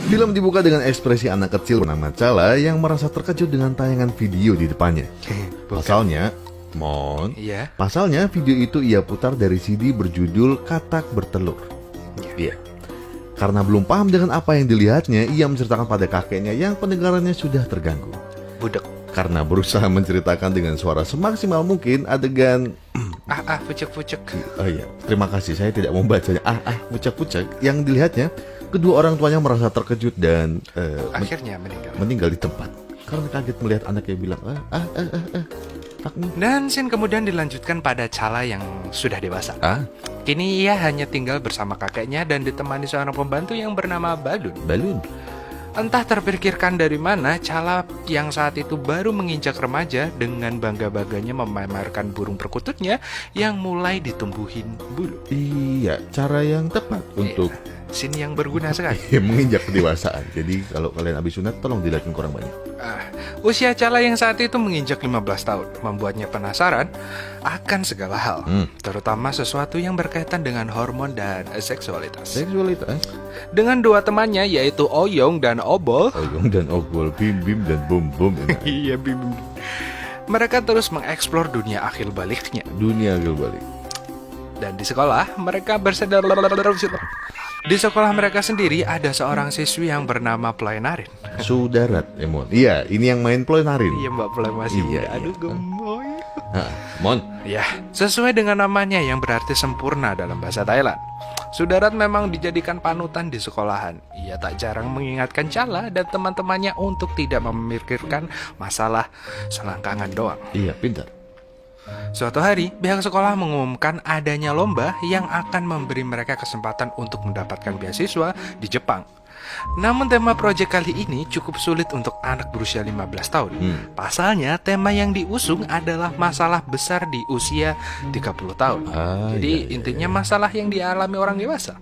Film dibuka dengan ekspresi anak kecil bernama Chala yang merasa terkejut dengan tayangan video di depannya. Pasalnya, Iya. pasalnya video itu ia putar dari CD berjudul Katak Bertelur. Iya. Karena belum paham dengan apa yang dilihatnya, ia menceritakan pada kakeknya yang pendengarannya sudah terganggu. Budek. Karena berusaha menceritakan dengan suara semaksimal mungkin adegan Pucek-pucek. oh iya, terima kasih, saya tidak mau bacanya. Pucak-pucak yang dilihatnya, kedua orang tuanya merasa terkejut dan Akhirnya meninggal. meninggal di tempat karena kaget melihat anaknya bilang fuck me. Dan scene kemudian dilanjutkan pada Chala yang sudah dewasa. Kini ia hanya tinggal bersama kakeknya dan ditemani seorang pembantu yang bernama Balun. Entah terpikirkan dari mana, Chala yang saat itu baru menginjak remaja dengan bangga-bangganya memamerkan burung perkututnya yang mulai ditumbuhin bulu. Iya, cara yang tepat untuk Scene yang berguna sekali. menginjak kedewasaan. Jadi kalau kalian habis sunat, tolong dilihatin kurang banyak. Usia Chala yang saat itu menginjak 15 tahun membuatnya penasaran akan segala hal, terutama sesuatu yang berkaitan dengan hormon dan seksualitas. Dengan dua temannya yaitu Oyong dan Obol. Oyong dan Obol, Bim Bim dan Bum Bum. Iya, Bim. Mereka terus mengeksplor dunia akhir baliknya. Dunia balik. Dan di sekolah mereka Di sekolah mereka sendiri ada seorang siswi yang bernama Ploenarin. Sudarat, Emon. Iya, ini yang main Ploenarin. Iya, Mbak Ploe masih Iya, muda. Aduh, iya. gemoy. Mon. Ya, sesuai dengan namanya yang berarti sempurna dalam bahasa Thailand. Sudarat memang dijadikan panutan di sekolahan. Ia tak jarang mengingatkan Chala dan teman-temannya untuk tidak memikirkan masalah selangkangan doang. Iya, pintar. Suatu hari, pihak sekolah mengumumkan adanya lomba yang akan memberi mereka kesempatan untuk mendapatkan beasiswa di Jepang. Namun tema proyek kali ini cukup sulit untuk anak berusia 15 tahun. Pasalnya, tema yang diusung adalah masalah besar di usia 30 tahun. Jadi intinya masalah yang dialami orang dewasa.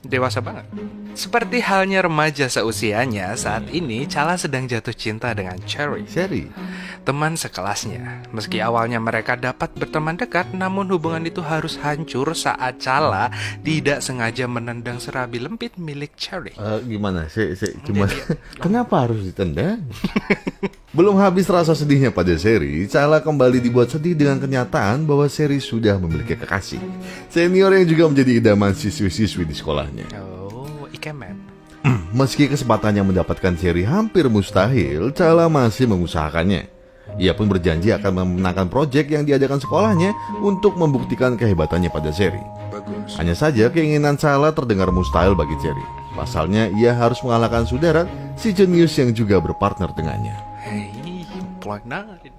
Dewasa banget. Seperti halnya remaja seusianya, saat ini Chala sedang jatuh cinta dengan Cherry, teman sekelasnya. Meski awalnya mereka dapat berteman dekat, namun hubungan itu harus hancur saat Chala tidak sengaja menendang serabi lempit milik Cherry. Gimana? Cuma kenapa harus ditendang? Belum habis rasa sedihnya pada Seri, Chala kembali dibuat sedih dengan kenyataan bahwa Seri sudah memiliki kekasih senior yang juga menjadi idaman siswi-siswi di sekolahnya. Oh, Ikemen. Meski kesempatannya mendapatkan Seri hampir mustahil, Chala masih mengusahakannya. Ia pun berjanji akan memenangkan proyek yang diadakan sekolahnya untuk membuktikan kehebatannya pada Seri. Bagus. Hanya saja keinginan Chala terdengar mustahil bagi Cherry. Pasalnya ia harus mengalahkan Sudarat, si jenius yang juga berpartner dengannya. Hei, Ploenarin.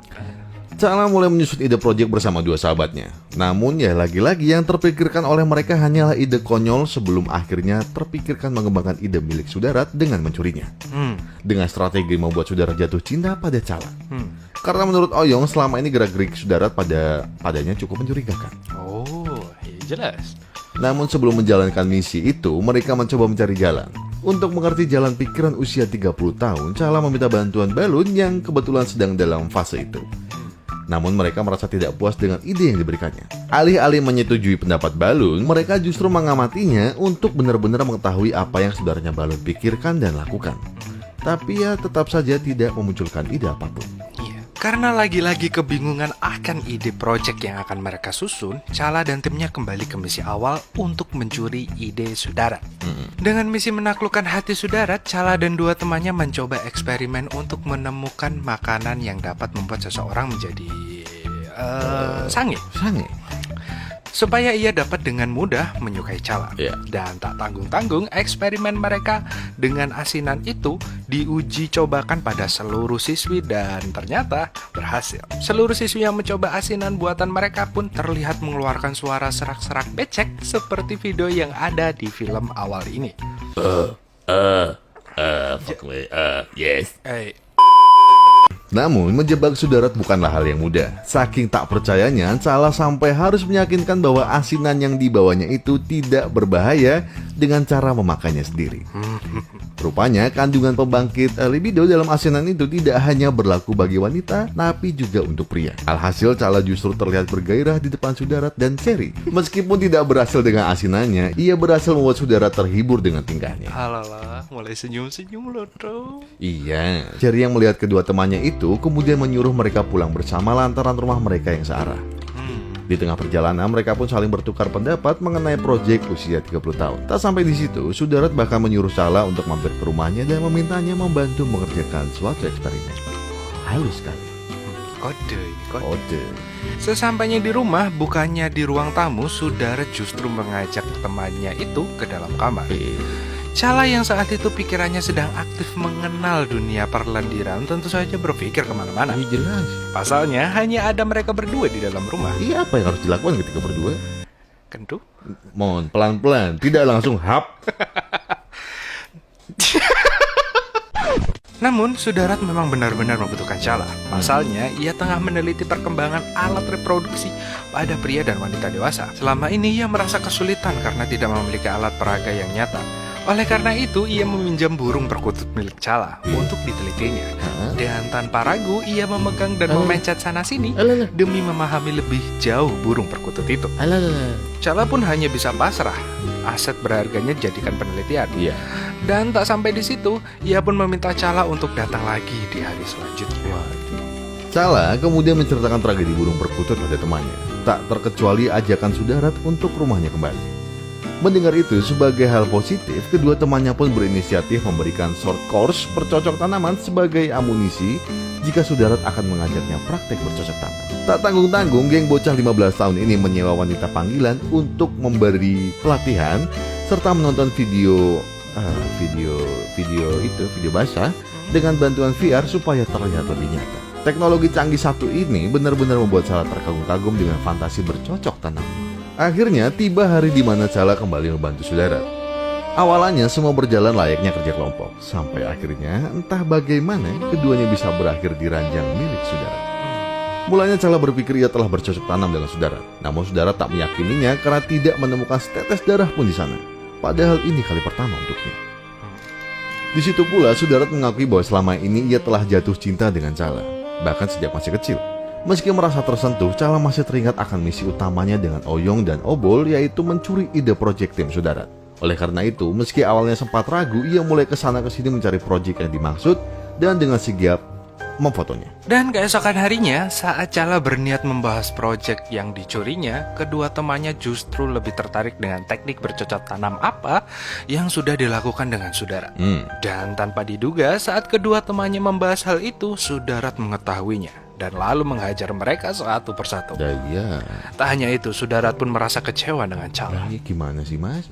Chala mulai menyusun ide proyek bersama dua sahabatnya. Namun ya lagi-lagi yang terpikirkan oleh mereka hanyalah ide konyol sebelum akhirnya terpikirkan mengembangkan ide milik Sudarat dengan mencurinya. Dengan strategi membuat Sudarat jatuh cinta pada Chala. Karena menurut Oyong selama ini gerak-gerik Sudarat padanya cukup mencurigakan. Oh, iya jelas. Namun sebelum menjalankan misi itu, mereka mencoba mencari jalan. Untuk mengerti jalan pikiran usia 30 tahun, Chala meminta bantuan Balun yang kebetulan sedang dalam fase itu. Namun mereka merasa tidak puas dengan ide yang diberikannya. Alih-alih menyetujui pendapat Balun, mereka justru mengamatinya untuk benar-benar mengetahui apa yang saudaranya Balun pikirkan dan lakukan. Tapi ya tetap saja tidak memunculkan ide apapun. Karena lagi-lagi kebingungan akan ide proyek yang akan mereka susun, Chala dan timnya kembali ke misi awal untuk mencuri ide Sudarat. Dengan misi menaklukkan hati Sudarat, Chala dan dua temannya mencoba eksperimen untuk menemukan makanan yang dapat membuat seseorang menjadi sange. Supaya ia dapat dengan mudah menyukai Chala. Dan tak tanggung-tanggung, eksperimen mereka dengan asinan itu diuji cobakan pada seluruh siswi dan ternyata berhasil. Seluruh siswi yang mencoba asinan buatan mereka pun terlihat mengeluarkan suara serak-serak becek seperti video yang ada di film awal ini. Yes. Namun, menjebak Sudarat bukanlah hal yang mudah. Saking tak percayanya, Chala sampai harus meyakinkan bahwa asinan yang dibawanya itu tidak berbahaya dengan cara memakannya sendiri. Rupanya, kandungan pembangkit libido dalam asinan itu tidak hanya berlaku bagi wanita, tapi juga untuk pria. Alhasil, Chala justru terlihat bergairah di depan Sudarat dan Cherry. Meskipun tidak berhasil dengan asinannya, ia berhasil membuat Sudarat terhibur dengan tingkahnya. Alah, mulai senyum-senyum loh, bro. Iya, Cherry yang melihat kedua temannya itu kemudian menyuruh mereka pulang bersama lantaran rumah mereka yang searah. Di tengah perjalanan, mereka pun saling bertukar pendapat mengenai proyek usia 30 tahun. Tak sampai di situ, Sudarat bahkan menyuruh Chala untuk mampir ke rumahnya dan memintanya membantu mengerjakan suatu eksperimen. Halus sekali. Kode. Sesampainya di rumah, bukannya di ruang tamu, Sudarat justru mengajak temannya itu ke dalam kamar. Chala yang saat itu pikirannya sedang aktif mengenal dunia perlendiran tentu saja berpikir kemana-mana. Ini jelas. Pasalnya hanya ada mereka berdua di dalam rumah. Iya, apa yang harus dilakukan ketika berdua? Kentu? Mohon pelan-pelan, tidak langsung hap. Namun, Sudarat memang benar-benar membutuhkan Chala. Pasalnya, ia tengah meneliti perkembangan alat reproduksi pada pria dan wanita dewasa. Selama ini, ia merasa kesulitan karena tidak memiliki alat peraga yang nyata. Oleh karena itu, ia meminjam burung perkutut milik Chala untuk ditelitinya. Dan tanpa ragu, ia memegang dan memencet sana-sini demi memahami lebih jauh burung perkutut itu. Chala pun hanya bisa pasrah. Aset berharganya dijadikan penelitian. Dan tak sampai di situ, ia pun meminta Chala untuk datang lagi di hari selanjutnya. Chala kemudian menceritakan tragedi burung perkutut pada temannya. Tak terkecuali ajakan Sudarat untuk rumahnya kembali. Mendengar itu sebagai hal positif, kedua temannya pun berinisiatif memberikan short course bercocok tanaman sebagai amunisi jika Sudarat akan mengajaknya praktek bercocok tanam. Tak tanggung-tanggung, geng bocah 15 tahun ini menyewa wanita panggilan untuk memberi pelatihan serta menonton video basah dengan bantuan VR supaya terlihat lebih nyata. Teknologi canggih satu ini benar-benar membuat Chala terkagum-kagum dengan fantasi bercocok tanam. Akhirnya tiba hari di mana Chala kembali membantu Sudarat. Awalannya semua berjalan layaknya kerja kelompok, sampai akhirnya entah bagaimana keduanya bisa berakhir di ranjang milik Sudarat. Mulanya Chala berpikir ia telah bercocok tanam dengan Sudarat, namun Sudarat tak meyakininya karena tidak menemukan setetes darah pun di sana. Padahal ini kali pertama untuknya. Di situ pula Sudarat mengakui bahwa selama ini ia telah jatuh cinta dengan Chala, bahkan sejak masih kecil. Meski merasa tersentuh, Chala masih teringat akan misi utamanya dengan Oyong dan Obol, yaitu mencuri ide proyek tim Sudarat. Oleh karena itu, meski awalnya sempat ragu, ia mulai kesana kesini mencari proyek yang dimaksud dan dengan sigap memfotonya. Dan keesokan harinya, saat Chala berniat membahas proyek yang dicurinya, kedua temannya justru lebih tertarik dengan teknik bercocok tanam apa yang sudah dilakukan dengan Sudarat. Dan tanpa diduga, saat kedua temannya membahas hal itu, Sudarat mengetahuinya dan lalu menghajar mereka satu persatu. Iya. Tak hanya itu, Sudarat pun merasa kecewa dengan Chala. Ini gimana sih mas?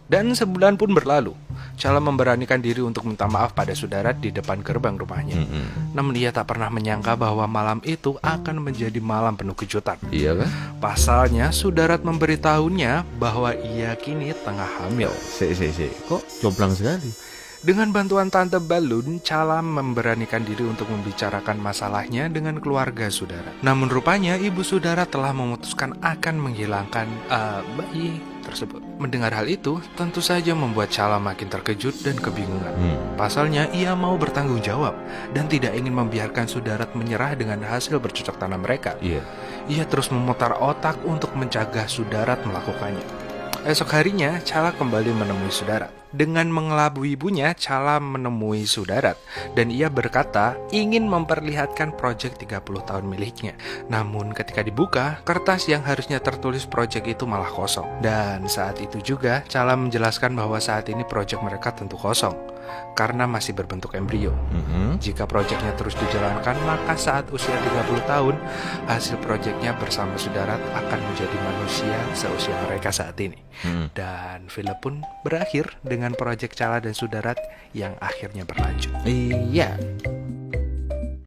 Dan sebulan pun berlalu. Chala memberanikan diri untuk minta maaf pada Sudarat di depan gerbang rumahnya. Namun dia tak pernah menyangka bahwa malam itu akan menjadi malam penuh kejutan. Iya kan? Pasalnya, Sudarat memberitahunya bahwa ia kini tengah hamil. Kok jomplang sekali? Dengan bantuan Tante Balun, Chala memberanikan diri untuk membicarakan masalahnya dengan keluarga Sudarat. Namun rupanya ibu Sudarat telah memutuskan akan menghilangkan bayi tersebut. Mendengar hal itu, tentu saja membuat Chala makin terkejut dan kebingungan. Pasalnya ia mau bertanggung jawab dan tidak ingin membiarkan Sudarat menyerah dengan hasil bercocok tanam mereka. Ia terus memutar otak untuk mencegah Sudarat melakukannya. Esok harinya, Chala kembali menemui Sudarat. Dengan mengelabui ibunya, Chala menemui Sudarat dan ia berkata ingin memperlihatkan proyek 30 tahun miliknya. Namun ketika dibuka, kertas yang harusnya tertulis proyek itu malah kosong. Dan saat itu juga, Chala menjelaskan bahwa saat ini proyek mereka tentu kosong karena masih berbentuk embrio. Jika proyeknya terus dijalankan, maka saat usia 30 tahun, hasil proyeknya bersama Sudarat akan menjadi manusia seusia mereka saat ini. Dan film pun berakhir dengan proyek Chala dan Sudarat yang akhirnya berlanjut. Iya.